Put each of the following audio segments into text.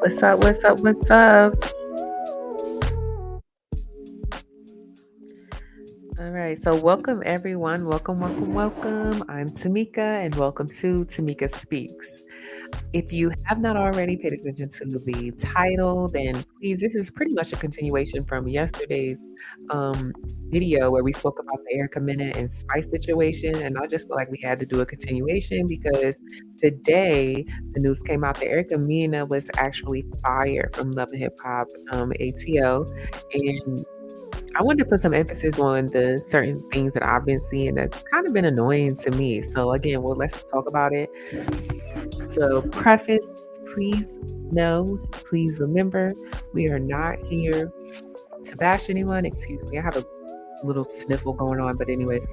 What's up? What's up? What's up? All right. So, welcome everyone. Welcome. I'm Tameka, and welcome to Tameka Speaks. If you have not already paid attention to the title, then please, this is pretty much a continuation from yesterday's um, video where we spoke about the Erica Mena and Spice situation. And I just feel like we had to do a continuation because today the news came out that Erica Mena was actually fired from Love and Hip Hop ATL. And I wanted to put some emphasis on the certain things that I've been seeing that's kind of been annoying to me. So again, well, let's talk about it. So preface, please please remember, we are not here to bash anyone. Excuse me, I have a little sniffle going on, but anyways,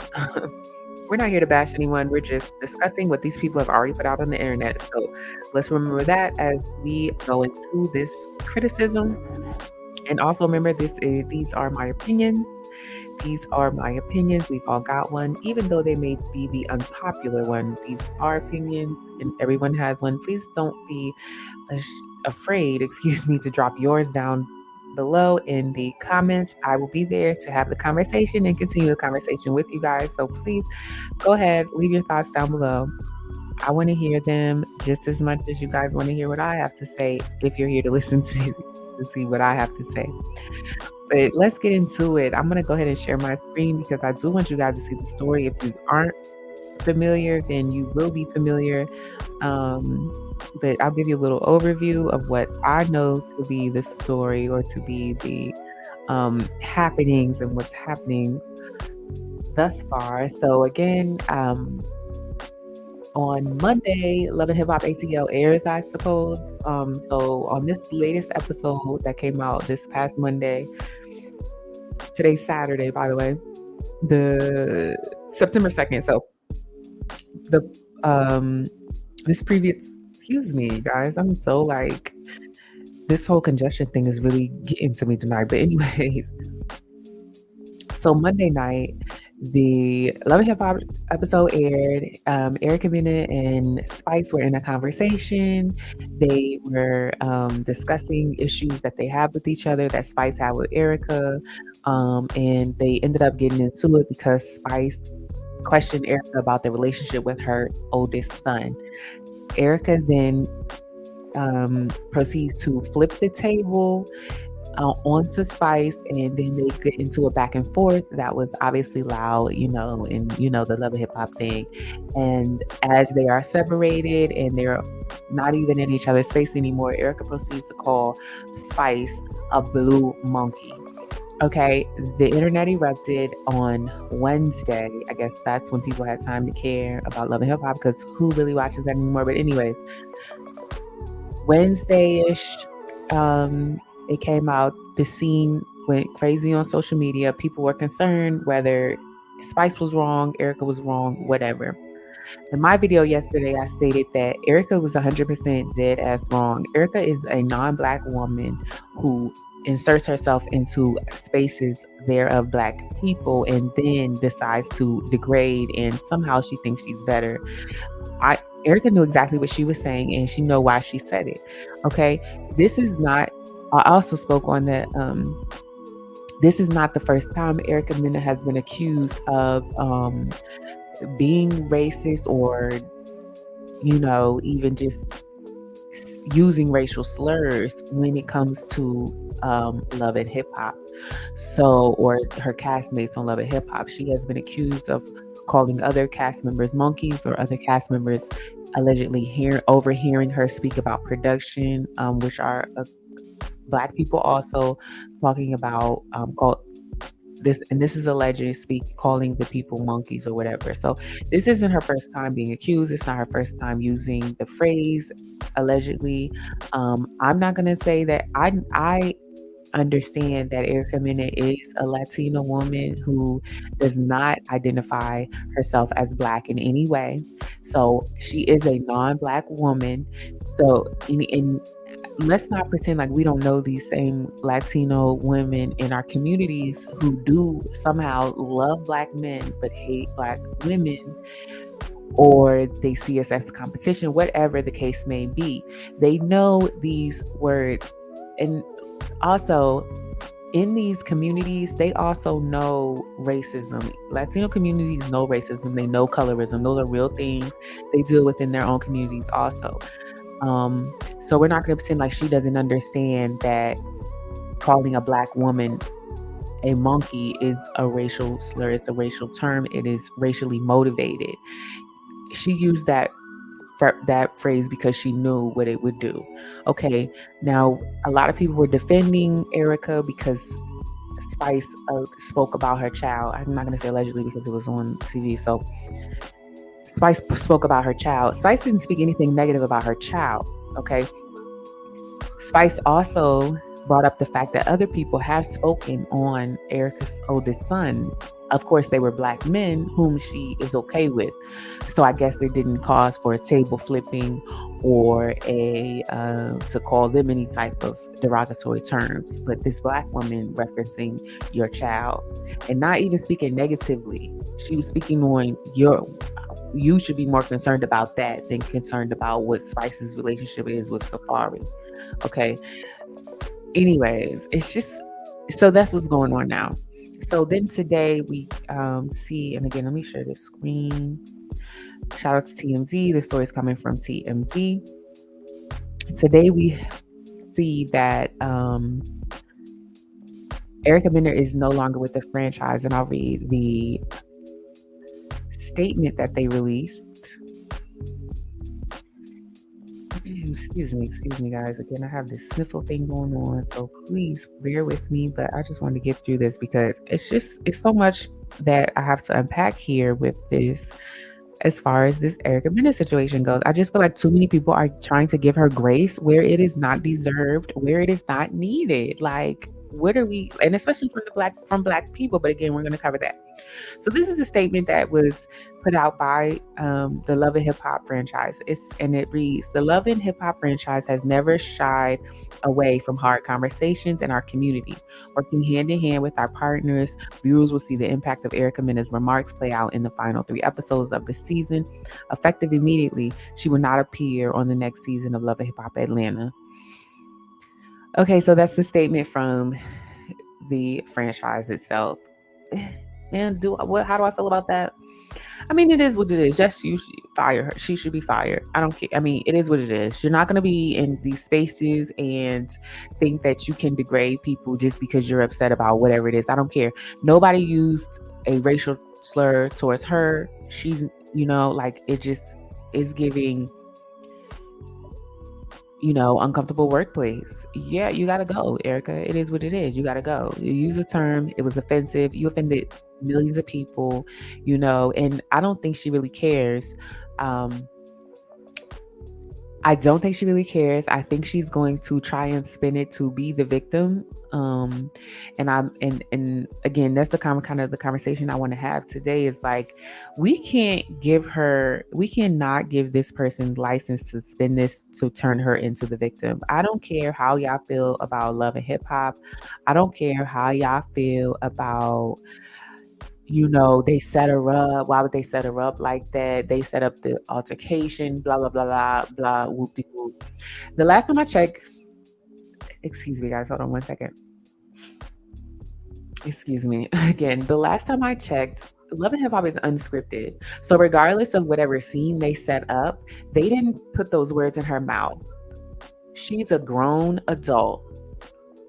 we're not here to bash anyone. We're just discussing what these people have already put out on the internet. So let's remember that as we go into this criticism. And also remember, these are my opinions. These are my opinions. We've all got one, even though they may be the unpopular one. These are opinions, and everyone has one. Please don't be afraid, excuse me, to drop yours down below in the comments. I will be there to have the conversation and continue the conversation with you guys. So please go ahead, leave your thoughts down below. I want to hear them just as much as you guys want to hear what I have to say if you're here to listen to see what I have to say. But let's get into it. I'm going to go ahead and share my screen because I do want you guys to see the story. If you aren't familiar, then you will be familiar. But I'll give you a little overview of what I know to be the story or to be the happenings and what's happening thus far. So again, on Monday, Love and Hip Hop ATL airs, I suppose. So on this latest episode that came out this past Monday, today's Saturday, by the way, the September 2nd. So the this previous, excuse me, guys, I'm so like, this whole congestion thing is really getting to me tonight. But anyways, so Monday night, the Love and Hip Hop episode aired. Erica Mena and Spice were in a conversation. They were discussing issues that they have with each other, that Spice had with Erica. And they ended up getting into it because Spice questioned Erica about the relationship with her oldest son. Erica then proceeds to flip the table onto Spice, and then they get into a back and forth that was obviously loud, and the Love and Hip Hop thing. And as they are separated and they're not even in each other's space anymore, Erica proceeds to call Spice a blue monkey. Okay, the internet erupted on Wednesday. I guess that's when people had time to care about Love and Hip Hop, because who really watches that anymore? But anyways, Wednesday-ish, it came out. The scene went crazy on social media. People were concerned whether Spice was wrong, Erica was wrong, whatever. In my video yesterday, I stated that Erica was 100% dead ass wrong. Erica is a non-Black woman who inserts herself into spaces there of Black people and then decides to degrade, and somehow she thinks she's better. Erica knew exactly what she was saying, and she know why she said it. Okay, this is not. I also spoke on that. This is not the first time Erica Mena has been accused of being racist, or even just using racial slurs when it comes to Love and Hip Hop. So, or her castmates on Love and Hip Hop, she has been accused of calling other cast members monkeys, or other cast members allegedly overhearing her speak about production, which are Black people, also talking about this, and this is allegedly calling the people monkeys or whatever. So this isn't her first time being accused. It's not her first time using the phrase allegedly. I'm not gonna say that I understand that Erica Mena is a Latina woman who does not identify herself as Black in any way. So she is a non-Black woman. So in let's not pretend like we don't know these same Latino women in our communities who do somehow love Black men but hate Black women, or they see us as competition, whatever the case may be. They know these words. And also, in these communities, they also know racism. Latino communities know racism. They know colorism. Those are real things they deal with in their own communities also. So we're not going to pretend like she doesn't understand that calling a Black woman a monkey is a racial slur. It's a racial term. It is racially motivated. She used that phrase because she knew what it would do. Okay, now a lot of people were defending Erica because Spice spoke about her child. I'm not going to say allegedly because it was on TV. So Spice spoke about her child. Spice didn't speak anything negative about her child. Okay. Spice also brought up the fact that other people have spoken on Erica's oldest son. Of course, they were Black men whom she is okay with. So I guess it didn't cause for a table flipping or to call them any type of derogatory terms. But this Black woman referencing your child and not even speaking negatively, she was speaking on you should be more concerned about that than concerned about what Spice's relationship is with Safari. Okay. Anyways, it's just, so that's what's going on now. So then today we see, and again, let me share this screen. Shout out to TMZ. The story is coming from TMZ. Today we see that Erica Mena is no longer with the franchise, and I'll read the statement that they released. Excuse me, guys. Again, I have this sniffle thing going on, so please bear with me. But I just wanted to get through this because it's so much that I have to unpack here with this. As far as this Erica Mena situation goes, I just feel like too many people are trying to give her grace where it is not deserved, where it is not needed. Like, what are we? And especially from Black people. But again, we're going to cover that. So this is a statement that was put out by the Love and Hip Hop franchise. And it reads: the Love and Hip Hop franchise has never shied away from hard conversations in our community. Working hand in hand with our partners, viewers will see the impact of Erica Mena's remarks play out in the final 3 episodes of the season. Effective immediately, she will not appear on the next season of Love and Hip Hop Atlanta. Okay, so that's the statement from the franchise itself. And how do I feel about that? I mean, it is what it is. Yes, you should fire her. She should be fired. I don't care. I mean, it is what it is. You're not going to be in these spaces and think that you can degrade people just because you're upset about whatever it is. I don't care. Nobody used a racial slur towards her. She's, like, it just is giving, uncomfortable workplace. Yeah, you got to go, Erica. It is what it is. You got to go. You use a term. It was offensive. You offended millions of people, and I don't think she really cares. I don't think she really cares. I think she's going to try and spin it to be the victim. And again, that's the kind of the conversation I want to have today is like, we cannot give this person license to spin this to turn her into the victim. I don't care how y'all feel about Love and Hip Hop. I don't care how y'all feel about, they set her up. Why would they set her up like that? They set up the altercation, blah, blah, blah, blah, blah, whoop-de-whoop. The last time I checked, excuse me, guys, hold on one second. Excuse me. Again, the last time I checked, Love and Hip Hop is unscripted. So regardless of whatever scene they set up, they didn't put those words in her mouth. She's a grown adult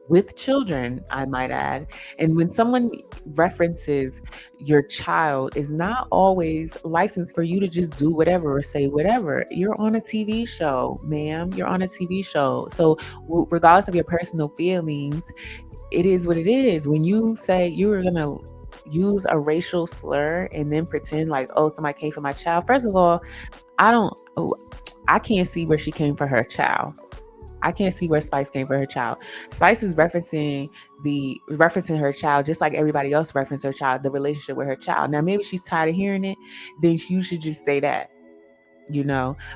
with children, I might add. And when someone references your child, is not always licensed for you to just do whatever or say whatever. You're on a TV show, ma'am. You're on a TV show. So regardless of your personal feelings, it is what it is. When you say you're going to use a racial slur and then pretend like, oh, somebody came for my child. First of all, I can't see where she came for her child. I can't see where Spice came for her child. Spice is referencing her child just like everybody else referenced her child, the relationship with her child. Now, maybe she's tired of hearing it. Then you should just say that,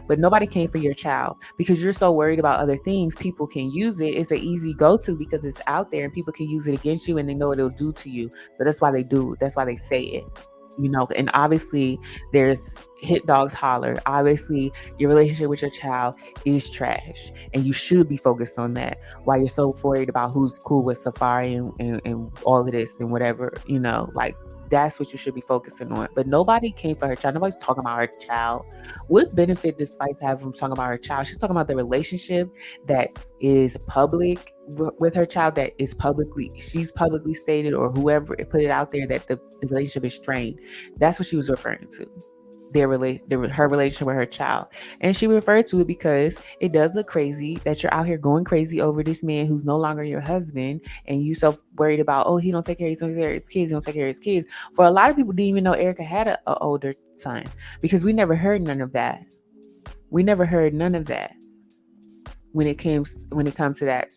but nobody came for your child because you're so worried about other things. People can use it. It's an easy go-to because it's out there and people can use it against you and they know what it'll do to you. So that's why they do. That's why they say it. And obviously there's hit dogs holler. Obviously, your relationship with your child is trash, and you should be focused on that. While you're so worried about who's cool with Safari and all of this and whatever, like that's what you should be focusing on. But nobody came for her child. Nobody's talking about her child. What benefit does Spice have from talking about her child? She's talking about the relationship that is public with her child, that is she's publicly stated, or whoever put it out there, that the relationship is strained. That's what she was referring to. Her relationship with her child. And she referred to it because it does look crazy that you're out here going crazy over this man who's no longer your husband, and you so worried about, oh, he don't take care of his kids, he don't take care of his kids. For a lot of people didn't even know Erica had an older son, because we never heard none of that. We never heard none of that when it comes to that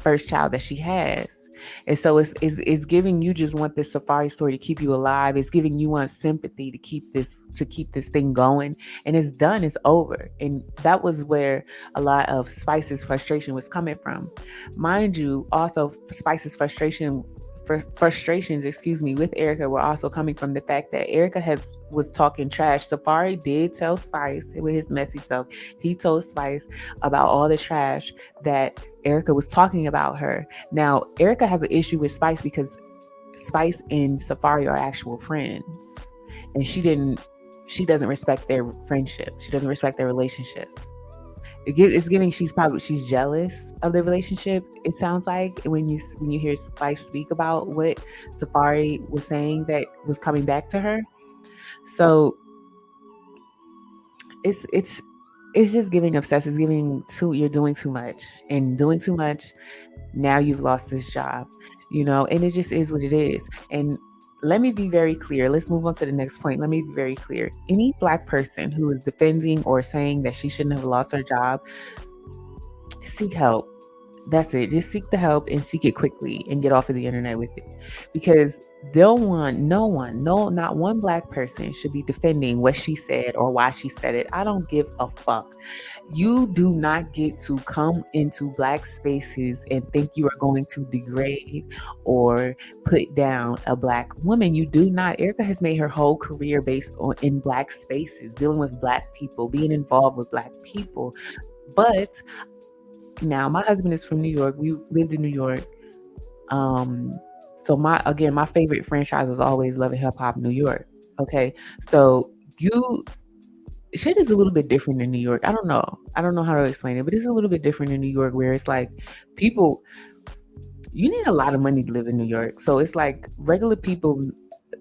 first child that she has. And so it's giving you just want this Safari story to keep you alive. It's giving you want sympathy to keep this thing going. And it's done. It's over. And that was where a lot of Spice's frustration was coming from. Mind you, also Spice's frustrations, with Erica were also coming from the fact that Erica was talking trash. Safari did tell Spice with his messy self. He told Spice about all the trash that Erica was talking about her. Now, Erica has an issue with Spice because Spice and Safari are actual friends, and she doesn't respect their friendship. She doesn't respect their relationship. It's giving she's jealous of the relationship. It sounds like when you hear Spice speak about what Safari was saying that was coming back to her. So it's just giving obsessed. It's giving you're doing too much, and doing too much. Now you've lost this job, and it just is what it is. And let me be very clear. Let's move on to the next point. Let me be very clear. Any Black person who is defending or saying that she shouldn't have lost her job, seek help. That's it. Just seek the help and seek it quickly and get off of the internet with it. Because not one Black person should be defending what she said or why she said it. I don't give a fuck. You do not get to come into Black spaces and think you are going to degrade or put down a Black woman. You do not. Erica has made her whole career based in Black spaces, dealing with Black people, being involved with Black people. But now my husband is from New York. We lived in New York. So my favorite franchise was always Love and HH New York. Okay. So shit is a little bit different in New York. I don't know how to explain it, but it's a little bit different in New York, where it's like you need a lot of money to live in New York. So it's like regular people,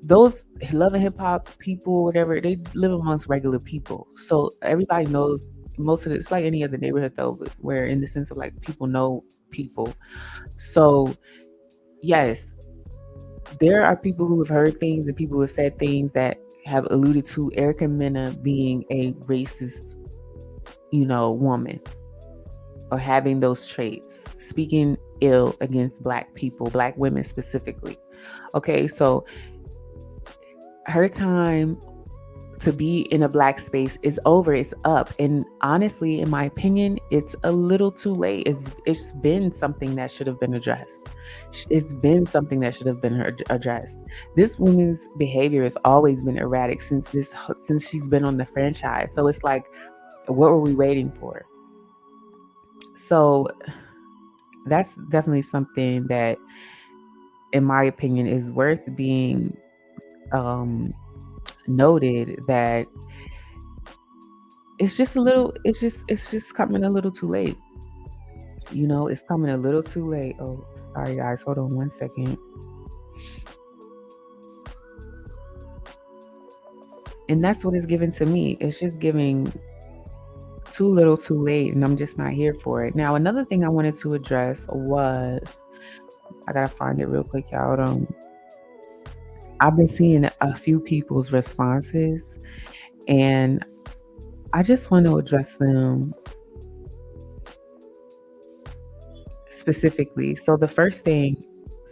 those Love and HH people, whatever, they live amongst regular people. So everybody knows most of it. It's like any other neighborhood though, but where in the sense of like people know people. So yes, there are people who have heard things and people who have said things that have alluded to Erica Mena being a racist, woman, or having those traits, speaking ill against Black people, Black women specifically. Okay, so her time to be in a Black space is over. It's up. And honestly, in my opinion, it's a little too late. It's been something that should have been addressed. It's been something that should have been addressed. This woman's behavior has always been erratic since she's been on the franchise. So it's like, what were we waiting for? So that's definitely something that, in my opinion, is worth being noted, that it's just coming a little too late. It's coming a little too late. Oh, sorry guys, hold on one second. And that's what it's giving to me. It's just giving too little too late, and I'm just not here for it. Now, another thing I wanted to address was, I gotta find it real quick, y'all. I've been seeing a few people's responses, and I just want to address them specifically. So the first thing,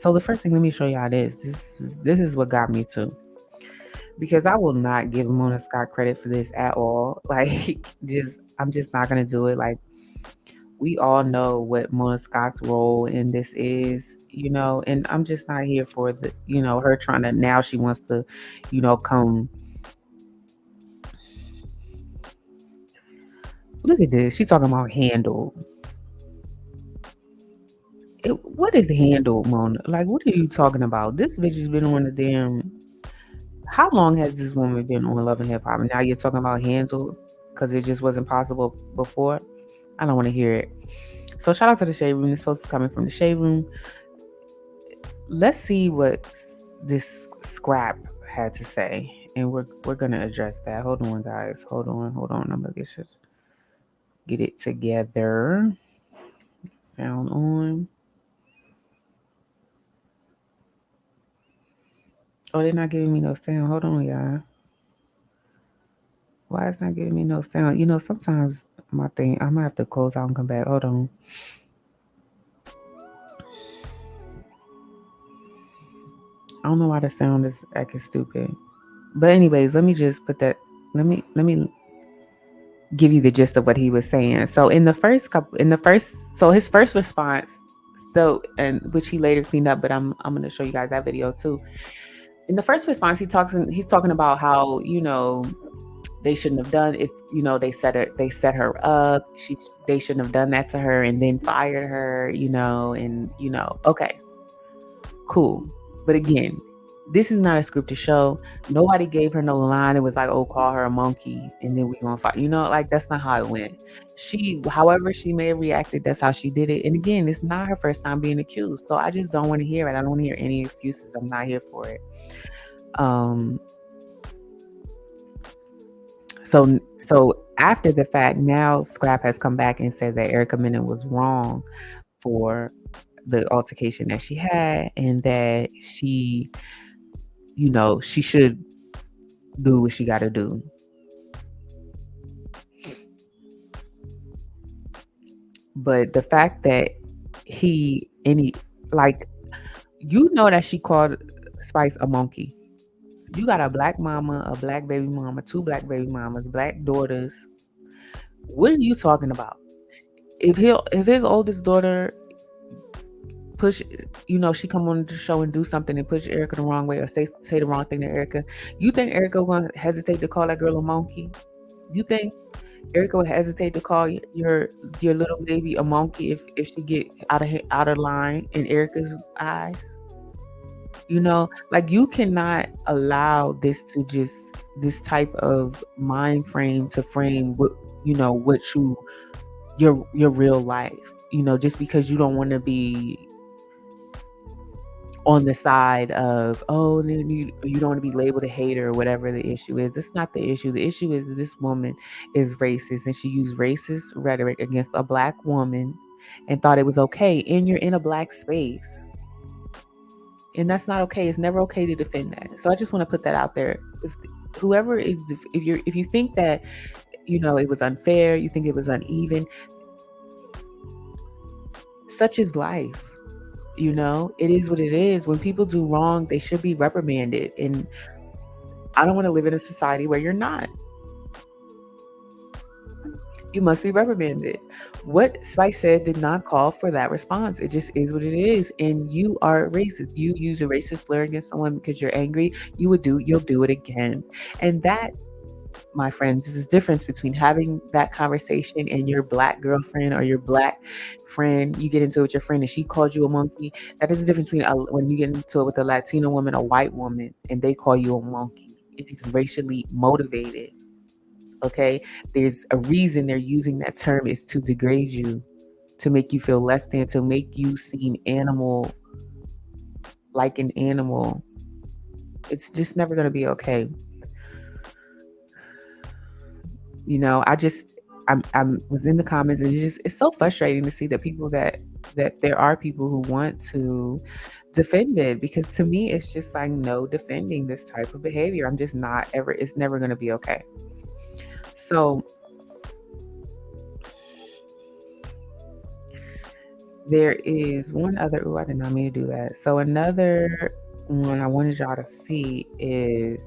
let me show y'all this. This is what got me too. Because I will not give Mona Scott credit for this at all. Like, I'm just not gonna do it. Like, we all know what Mona Scott's role in this is, and I'm just not here for her trying to, now she wants to, come. Look at this. She talking about handle. What is handle, Mona? Like, what are you talking about? This bitch has been on the damn. How long has this woman been on Love and Hip Hop? And now you're talking about handle because it just wasn't possible before. I don't want to hear it. So shout out to the Shade Room. This post is coming from the Shade Room. Let's see what this scrap had to say, and we're gonna address that. Hold on, guys. Hold on. I'm gonna just get it together. Sound on. Oh, they're not giving me no sound. Hold on, y'all. Why it's not giving me no sound? Sometimes my thing, I'm gonna have to close out and come back. Hold on. I don't know why the sound is acting stupid. But anyways, let me just put that. Let me give you the gist of what he was saying. So so his first response, and which he later cleaned up, but I'm gonna show you guys that video too. In the first response, he's talking about how they shouldn't have done it. They set her up. They shouldn't have done that to her and then fired her. Okay, cool. But again, this is not a scripted show. Nobody gave her no line. It was like, oh, call her a monkey and then we gonna fight. Like that's not how it went. However she may have reacted, that's how she did it. And again, it's not her first time being accused. So I just don't want to hear it. I don't want to hear any excuses. I'm not here for it. So after the fact, now Scrap has come back and said that Erica Mena was wrong for the altercation that she had, and that she should do what she got to do. But the fact that that she called Spice a monkey. You got a black mama, a black baby mama, two black baby mamas, black daughters. What are you talking about? If his oldest daughter she come on the show and do something and push Erica the wrong way or say the wrong thing to Erica, you think Erica gonna hesitate to call that girl a monkey? You think Erica would hesitate to call your little baby a monkey if she get out of line in Erica's eyes? Like, you cannot allow this type of mind frame to frame what your real life. Just because you don't want to be on the side of, oh, you don't want to be labeled a hater or whatever the issue is. That's not the issue. The issue is this woman is racist and she used racist rhetoric against a black woman and thought it was okay. And you're in a black space. And that's not okay. It's never okay to defend that. So I just want to put that out there. If you think that, it was unfair, you think it was uneven, such is life. It is what it is. When people do wrong, they should be reprimanded. And I don't want to live in a society where you're not. You must be reprimanded. What Spice said did not call for that response. It just is what it is. And you are racist. You use a racist slur against someone because you're angry. You'll do it again. And that, my friends, is the difference between having that conversation and your black girlfriend or your black friend. You get into it with your friend and she calls you a monkey. That is the difference between when you get into it with a Latino woman, a white woman, and they call you a monkey. It is racially motivated. Okay, there's a reason they're using that term, is to degrade you, to make you feel less than, to make you seem like an animal. It's just never going to be okay. I was in the comments and it's so frustrating to see that there are people who want to defend it, because to me it's just like, no defending this type of behavior. It's never going to be okay. So there is one other, I did not mean to do that. So another one I wanted y'all to see is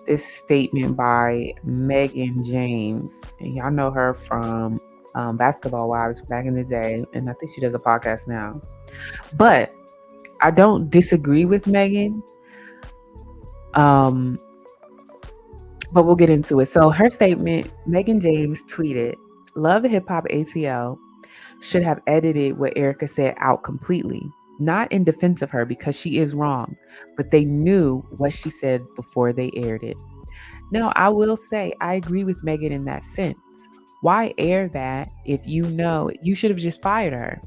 this statement by Megan James. And y'all know her from Basketball Wives back in the day. And I think she does a podcast now. But I don't disagree with Megan. But we'll get into it. So her statement, Megan James tweeted, Love and HH ATL should have edited what Erica said out completely. Not in defense of her because she is wrong, but they knew what she said before they aired it. Now, I will say I agree with Megan in that sense. Why air that if you know you should have just fired her?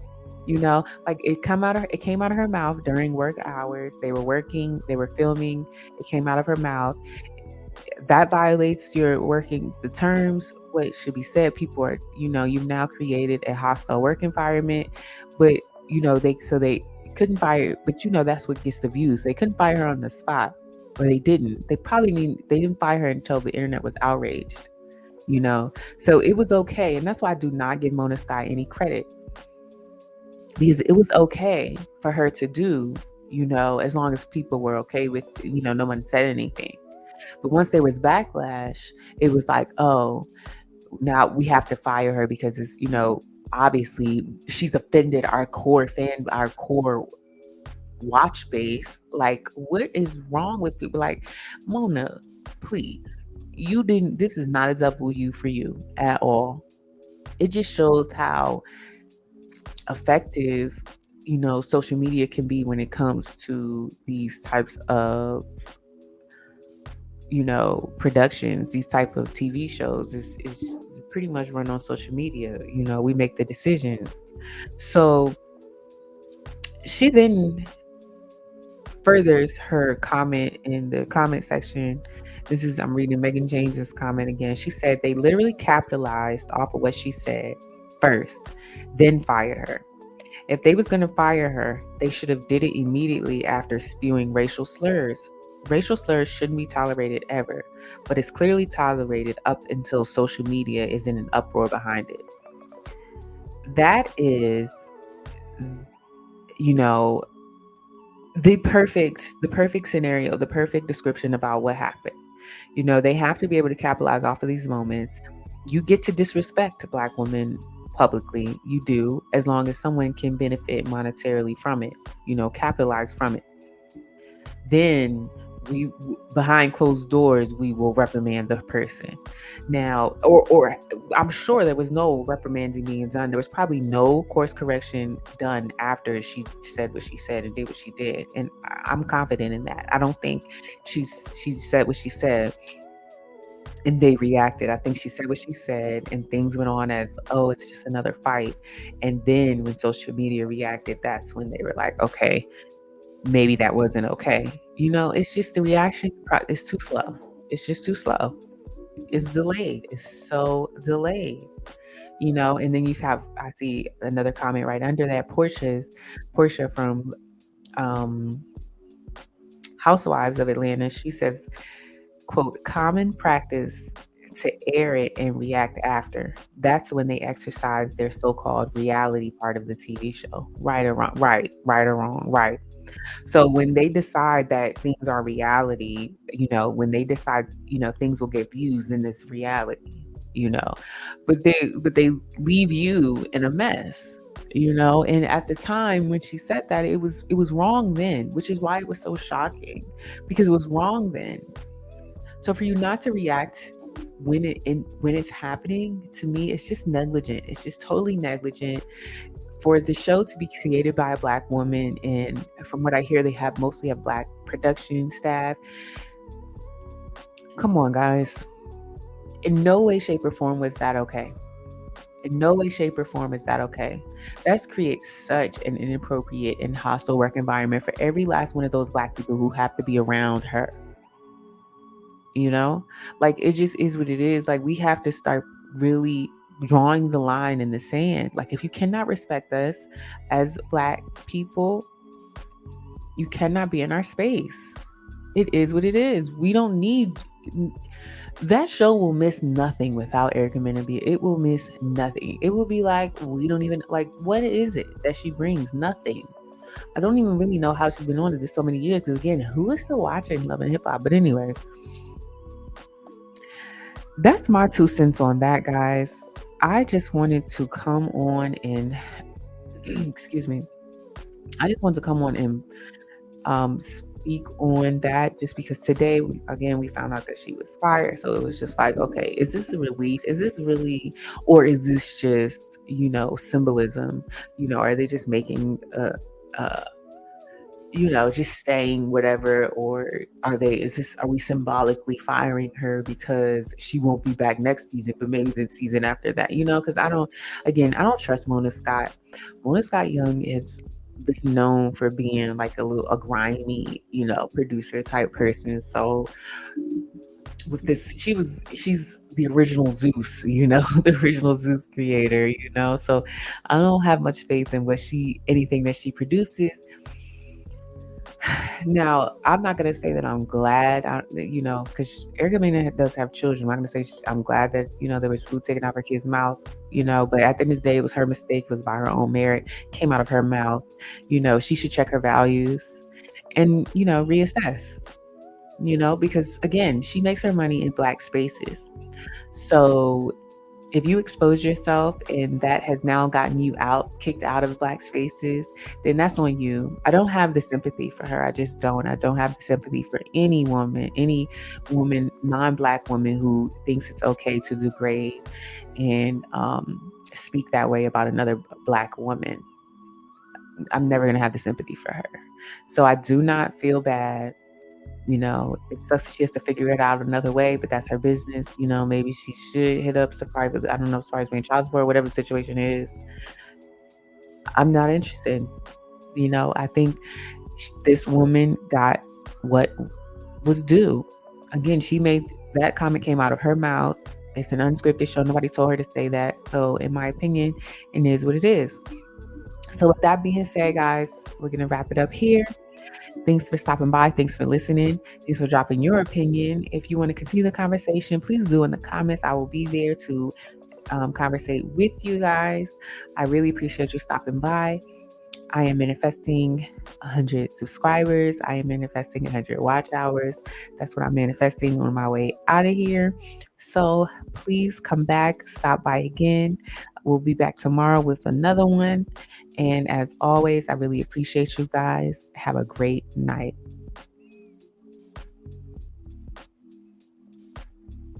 You know, like it came out of her mouth during work hours. They were working, they were filming, it came out of her mouth. That violates your working the terms, what should be said. People are, you've now created a hostile work environment, but they couldn't fire, but that's what gets the views. They couldn't fire her on the spot, or they didn't. They didn't fire her until the internet was outraged, so it was okay. And that's why I do not give Mona Sky any credit, because it was okay for her to do, as long as people were okay with, no one said anything. But once there was backlash, it was like, oh, now we have to fire her because it's, obviously she's offended our core watch base. Like, what is wrong with people? Like, Mona, please, this is not a W for you at all. It just shows how effective, social media can be when it comes to these types of productions, these type of TV shows. Is pretty much run on social media. We make the decisions. So she then furthers her comment in the comment section. I'm reading Megan James's comment again. She said they literally capitalized off of what she said first, then fired her. If they was going to fire her, they should have did it immediately after spewing racial slurs. Racial slurs shouldn't be tolerated ever, but it's clearly tolerated up until social media is in an uproar behind it. That is, the perfect scenario, the perfect description about what happened. They have to be able to capitalize off of these moments. You get to disrespect Black women publicly. You do, as long as someone can benefit monetarily from it, capitalize from it. Then we, behind closed doors, we will reprimand the person. Now, or I'm sure there was no reprimanding being done. There was probably no course correction done after she said what she said and did what she did. And I'm confident in that. I don't think she said what she said and they reacted. I think she said what she said and things went on as, oh, it's just another fight. And then when social media reacted, that's when they were like, okay, maybe that wasn't okay. It's just the reaction is too slow. It's just too slow. It's delayed. It's so delayed. And then I see another comment right under that. Portia from Housewives of Atlanta. She says, quote, common practice to air it and react after. That's when they exercise their so-called reality part of the TV show. Right or wrong, right. So when they decide that things are reality, when they decide, things will get views, then it's reality, but they leave you in a mess, and at the time when she said that, it was wrong then, which is why it was so shocking, because it was wrong then. So for you not to react when it's happening, to me, it's just negligent. It's just totally negligent. For the show to be created by a Black woman, and from what I hear, they mostly have Black production staff. Come on, guys. In no way, shape, or form was that okay. In no way, shape, or form is that okay. That creates such an inappropriate and hostile work environment for every last one of those Black people who have to be around her. Like, it just is what it is. Like, we have to start really drawing the line in the sand. Like, if you cannot respect us as Black people, you cannot be in our space. It is what it is. We don't need that show. Will miss nothing without Erica Mena. It will miss nothing. It will be like, we don't even, like, what is it that she brings? Nothing. I don't even really know how she's been on it this so many years, because again, who is still watching Love and HH? But anyways, that's my 2 cents on that, guys. I just wanted to come on and excuse me. I just wanted to come on and speak on that just because today we found out that she was fired, so it was just like, okay, is this a relief, is this really, or is this just symbolism, are they just making a just saying whatever, or are we symbolically firing her because she won't be back next season, but maybe the season after that, because I don't trust Mona Scott. Mona Scott Young is been known for being like a grimy, producer type person. So with this, she's the original Zeus, the original Zeus creator, So I don't have much faith in anything that she produces. Now, I'm not gonna say that I'm glad, because Erica Mena does have children. I'm not gonna say I'm glad that there was food taken out of her kid's mouth, But at the end of the day, it was her mistake. It was by her own merit. Came out of her mouth. She should check her values, and reassess. Because again, she makes her money in Black spaces. So if you expose yourself and that has now gotten you kicked out of Black spaces, then that's on you. I don't have the sympathy for her. I just don't. I don't have the sympathy for any woman, non-Black woman who thinks it's okay to degrade and speak that way about another Black woman. I'm never going to have the sympathy for her. So I do not feel bad. It sucks she has to figure it out another way, but that's her business. Maybe she should hit up Safari. I don't know, as far as being child support, whatever the situation is. I'm not interested. I think this woman got what was due. Again, that comment came out of her mouth. It's an unscripted show. Nobody told her to say that. So in my opinion, it is what it is. So with that being said, guys, we're going to wrap it up here. Thanks for stopping by. Thanks for listening. Thanks for dropping your opinion. If you want to continue the conversation, please do in the comments. I will be there to conversate with you guys. I really appreciate you stopping by. I am manifesting 100 subscribers. I am manifesting 100 watch hours. That's what I'm manifesting on my way out of here. So please come back, stop by again. We'll be back tomorrow with another one. And as always, I really appreciate you guys. Have a great night.